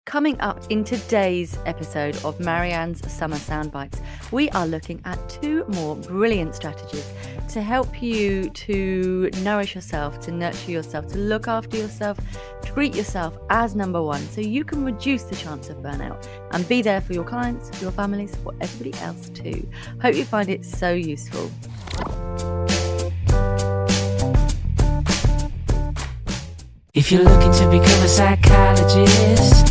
Coming up in today's episode of Marianne's Summer Soundbites, we are looking at two more brilliant strategies to help you to nourish yourself, to nurture yourself, to look after yourself, treat yourself as number one so you can reduce the chance of burnout and be there for your clients, your families, for everybody else too. Hope you find it so useful. If you're looking to become a psychologist,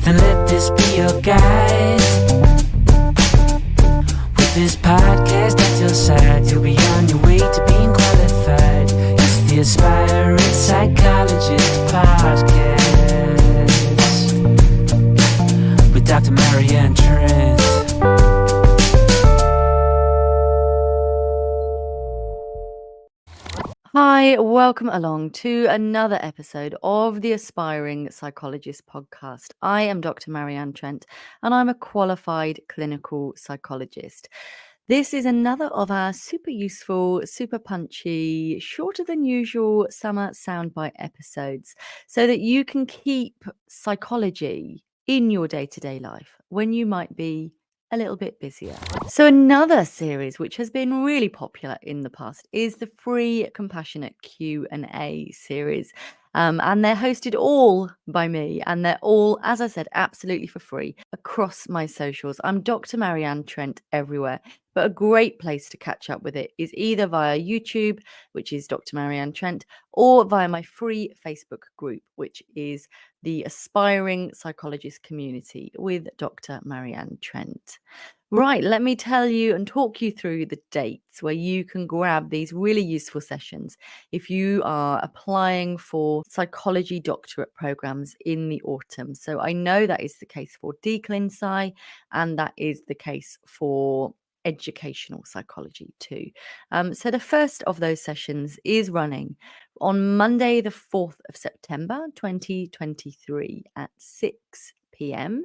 then let this be your guide. With this podcast at your side, you'll be on your way to being qualified. It's the Aspiring Psychologist podcast with Dr. Marianne Trent. Hi, welcome along to another episode of the Aspiring Psychologist podcast. I am Dr. Marianne Trent and I'm a qualified clinical psychologist. This is another of our super useful, super punchy, shorter than usual summer soundbite episodes so that you can keep psychology in your day-to-day life when you might be a little bit busier. So another series which has been really popular in the past is the free compassionate Q&A series. And they're hosted all by me, and they're all, as I said, absolutely for free across my socials. I'm Dr. Marianne Trent everywhere, but a great place to catch up with it is either via YouTube, which is Dr. Marianne Trent, or via my free Facebook group, which is the Aspiring Psychologist Community with Dr. Marianne Trent. Right, let me tell you and talk you through the dates where you can grab these really useful sessions if you are applying for psychology doctorate programs in the autumn. So I know that is the case for DClinpsy, and that is the case for educational psychology too. So the first of those sessions is running on Monday, the 4th of September, 2023 at 6 p.m.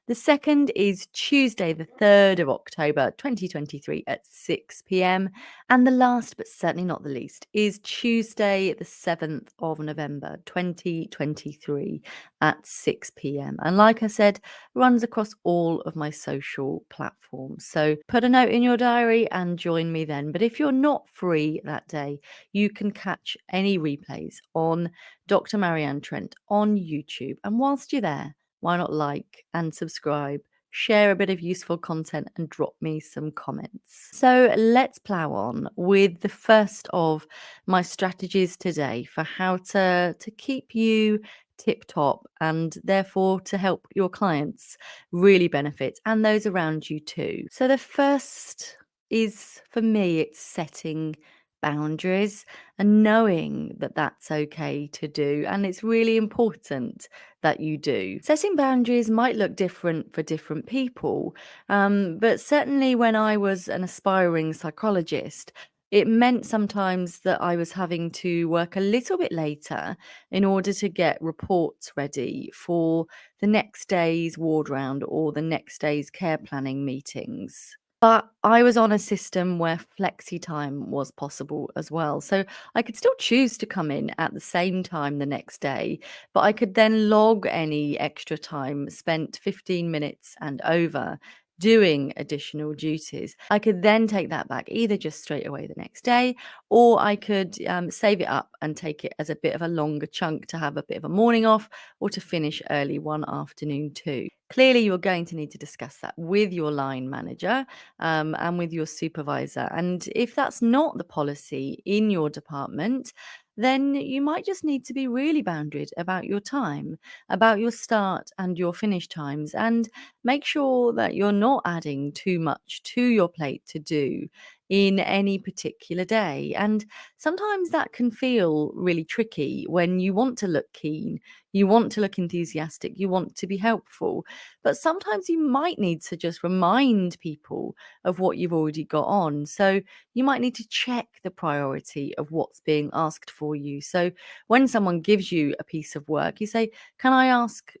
The second is Tuesday, the 3rd of October, 2023 at 6 p.m. And the last, but certainly not the least, is Tuesday, the 7th of November, 2023 at 6 p.m. And like I said, runs across all of my social platforms. So put a note in your diary and join me then. But if you're not free that day, you can catch any replays on Dr. Marianne Trent on YouTube. And whilst you're there, why not like and subscribe, share a bit of useful content and drop me some comments. So let's plow on with the first of my strategies today for how to keep you tip top and therefore to help your clients really benefit and those around you too. So the first is, for me, it's setting boundaries and knowing that that's okay to do, and it's really important that you do. Setting boundaries might look different for different people, but certainly when I was an aspiring psychologist, it meant sometimes that I was having to work a little bit later in order to get reports ready for the next day's ward round or the next day's care planning meetings. But I was on a system where Flexitime was possible as well. So I could still choose to come in at the same time the next day, but I could then log any extra time spent 15 minutes and over doing additional duties. I could then take that back either just straight away the next day, or I could save it up and take it as a bit of a longer chunk to have a bit of a morning off or to finish early one afternoon too. Clearly, you're going to need to discuss that with your line manager and with your supervisor. And if that's not the policy in your department, then you might just need to be really boundaried about your time, about your start and your finish times, and make sure that you're not adding too much to your plate to do in any particular day. And sometimes that can feel really tricky when you want to look keen, you want to look enthusiastic, you want to be helpful. But sometimes you might need to just remind people of what you've already got on. So you might need to check the priority of what's being asked for you. So when someone gives you a piece of work, you say, can I ask,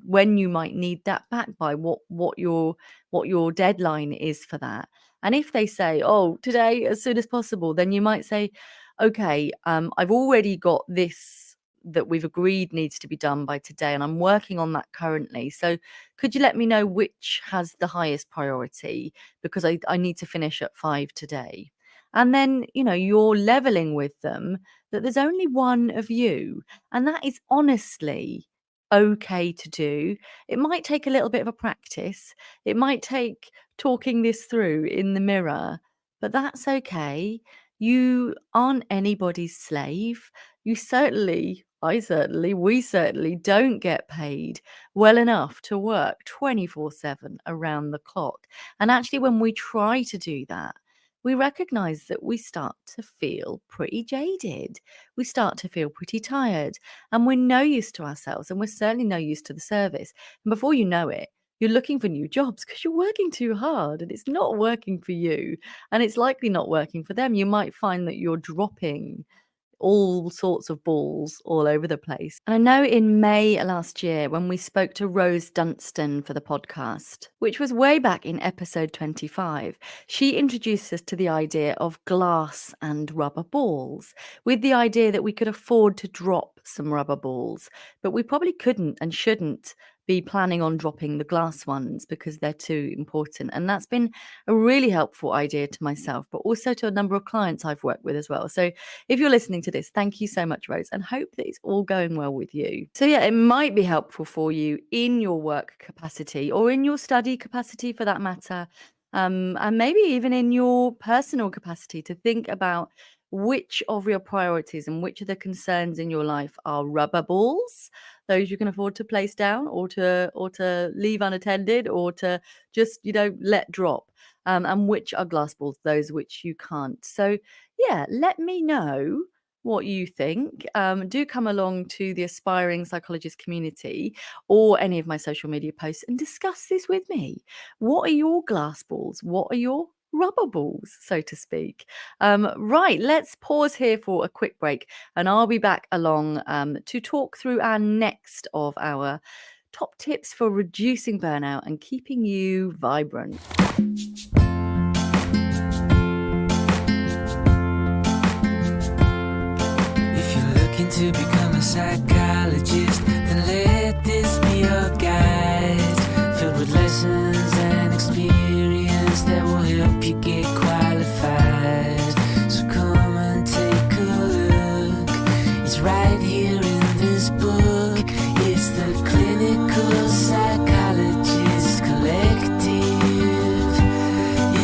when you might need that back by, what your deadline is for that? And if they say, oh, today as soon as possible, then you might say, okay, I've already got this that we've agreed needs to be done by today, and I'm working on that currently. So could you let me know which has the highest priority, because I need to finish at 5 today? And then, you're leveling with them that there's only one of you, and that is honestly okay to do. It might take a little bit of a practice. It might take talking this through in the mirror, but that's okay. You aren't anybody's slave. We certainly don't get paid well enough to work 24/7 around the clock. And actually, when we try to do that, we recognize that we start to feel pretty jaded. We start to feel pretty tired, and we're no use to ourselves, and we're certainly no use to the service. And before you know it, you're looking for new jobs because you're working too hard and it's not working for you, and it's likely not working for them. You might find that you're dropping all sorts of balls all over the place. And I know in May last year, when we spoke to Rose Dunstan for the podcast, which was way back in episode 25, she introduced us to the idea of glass and rubber balls, with the idea that we could afford to drop some rubber balls, but we probably couldn't and shouldn't be planning on dropping the glass ones because they're too important. And that's been a really helpful idea to myself, but also to a number of clients I've worked with as well. So if you're listening to this, thank you so much, Rose, and hope that it's all going well with you. So yeah, it might be helpful for you in your work capacity or in your study capacity for that matter, and maybe even in your personal capacity, to think about which of your priorities and which of the concerns in your life are rubber balls, those you can afford to place down or to leave unattended or to just let drop, and which are glass balls, those which you can't. So yeah, let me know what you think. Do come along to the Aspiring Psychologist community or any of my social media posts and discuss this with me. What are your glass balls? What are your rubber balls, so to speak? Right, let's pause here for a quick break, and I'll be back along to talk through our next of our top tips for reducing burnout and keeping you vibrant. To become a psychologist, then let this be your guide, filled with lessons and experience that will help you get qualified. So come and take a look. It's right here in this book. It's the Clinical Psychologist Collective.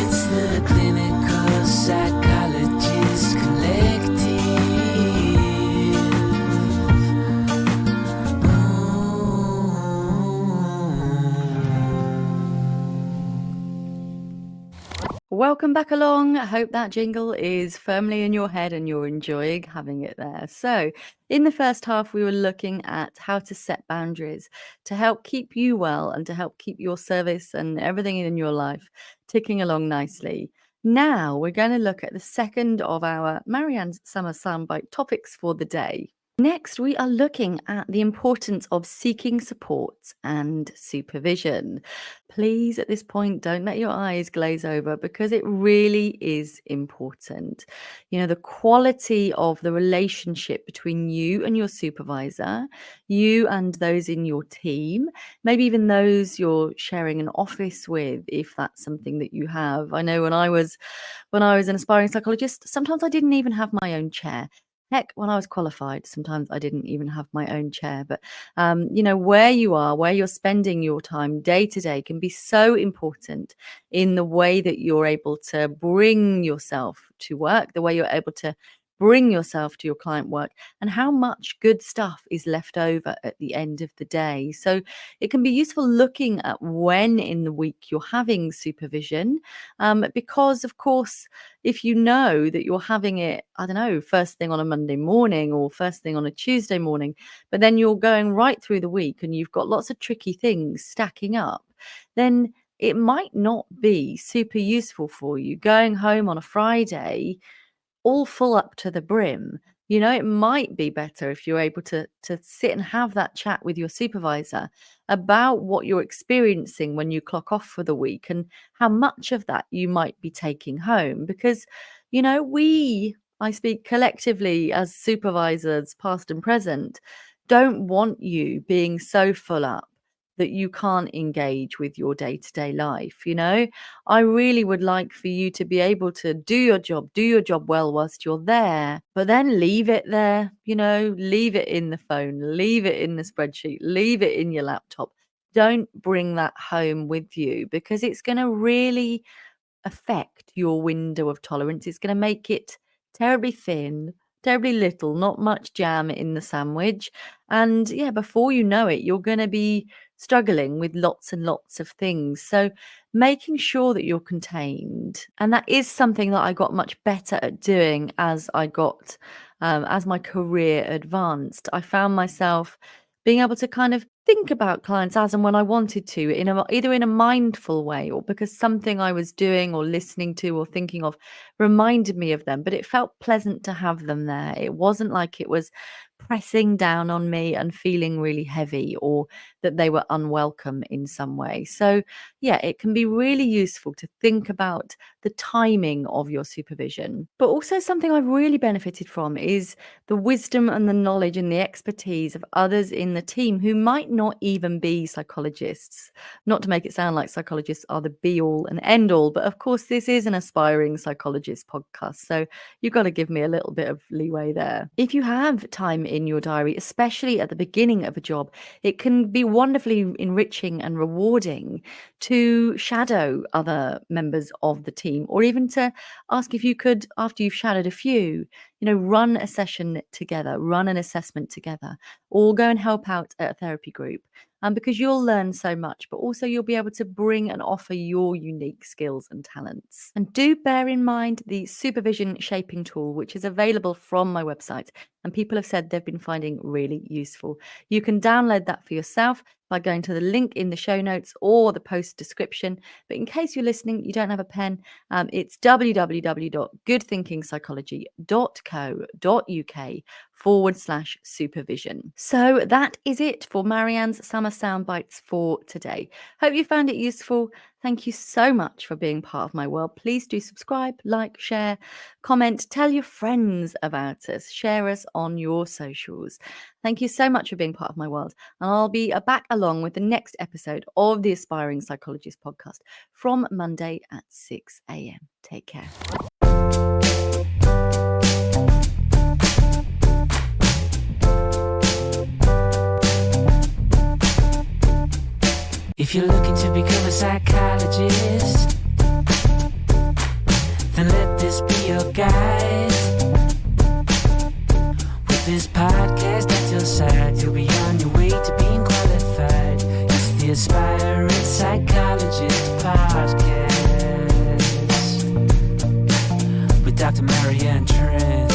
It's the Clinical Psychologist Collective. Welcome back along. I hope that jingle is firmly in your head and you're enjoying having it there. So in the first half, we were looking at how to set boundaries to help keep you well and to help keep your service and everything in your life ticking along nicely. Now we're going to look at the second of our Marianne's Summer Soundbite topics for the day. Next, we are looking at the importance of seeking support and supervision. Please, at this point, don't let your eyes glaze over because it really is important. The quality of the relationship between you and your supervisor, you and those in your team, maybe even those you're sharing an office with, if that's something that you have. I know when I was an aspiring psychologist, sometimes I didn't even have my own chair. Heck, when I was qualified, sometimes I didn't even have my own chair. But, where you are, where you're spending your time day to day can be so important in the way that you're able to bring yourself to work, the way you're able to bring yourself to your client work, and how much good stuff is left over at the end of the day. So it can be useful looking at when in the week you're having supervision, because, of course, if you know that you're having it, I don't know, first thing on a Monday morning or first thing on a Tuesday morning, but then you're going right through the week and you've got lots of tricky things stacking up, then it might not be super useful for you going home on a Friday all full up to the brim. It might be better if you're able to sit and have that chat with your supervisor about what you're experiencing when you clock off for the week and how much of that you might be taking home. Because, we I speak collectively as supervisors, past and present, don't want you being so full up that you can't engage with your day-to-day life, you know? I really would like for you to be able to do your job well whilst you're there, but then leave it there, you know, leave it in the phone, leave it in the spreadsheet, leave it in your laptop. Don't bring that home with you because it's going to really affect your window of tolerance. It's going to make it terribly thin, terribly little, not much jam in the sandwich. And yeah, before you know it, you're going to be struggling with lots and lots of things. So making sure that you're contained. And that is something that I got much better at doing as as my career advanced. I found myself being able to kind of think about clients as and when I wanted to, either in a mindful way or because something I was doing or listening to or thinking of reminded me of them. But it felt pleasant to have them there. It wasn't like it was pressing down on me and feeling really heavy or that they were unwelcome in some way. So, yeah, it can be really useful to think about the timing of your supervision. But also, something I've really benefited from is the wisdom and the knowledge and the expertise of others in the team who might not even be psychologists. Not to make it sound like psychologists are the be all and end all, but of course, this is an aspiring psychologist podcast. So you've got to give me a little bit of leeway there. If you have time in your diary, especially at the beginning of a job, it can be wonderfully enriching and rewarding to shadow other members of the team, or even to ask if you could, after you've shadowed a few, you know, run a session together, run an assessment together, or go and help out at a therapy group. Because you'll learn so much, but also you'll be able to bring and offer your unique skills and talents. And do bear in mind the supervision shaping tool, which is available from my website, and people have said they've been finding really useful. You can download that for yourself by going to the link in the show notes or the post description. But in case you're listening, you don't have a pen, it's www.goodthinkingpsychology.co.uk/supervision. So that is it for Marianne's Summer Soundbites for today. Hope you found it useful. Thank you so much for being part of my world. Please do subscribe, like, share, comment, tell your friends about us, share us on your socials. Thank you so much for being part of my world. And I'll be back along with the next episode of the Aspiring Psychologist podcast from Monday at 6 a.m. Take care. If you're looking to become a psychologist, then let this be your guide. With this podcast at your side, you'll be on your way to being qualified. It's the Aspiring Psychologist podcast with Dr. Marianne Trent.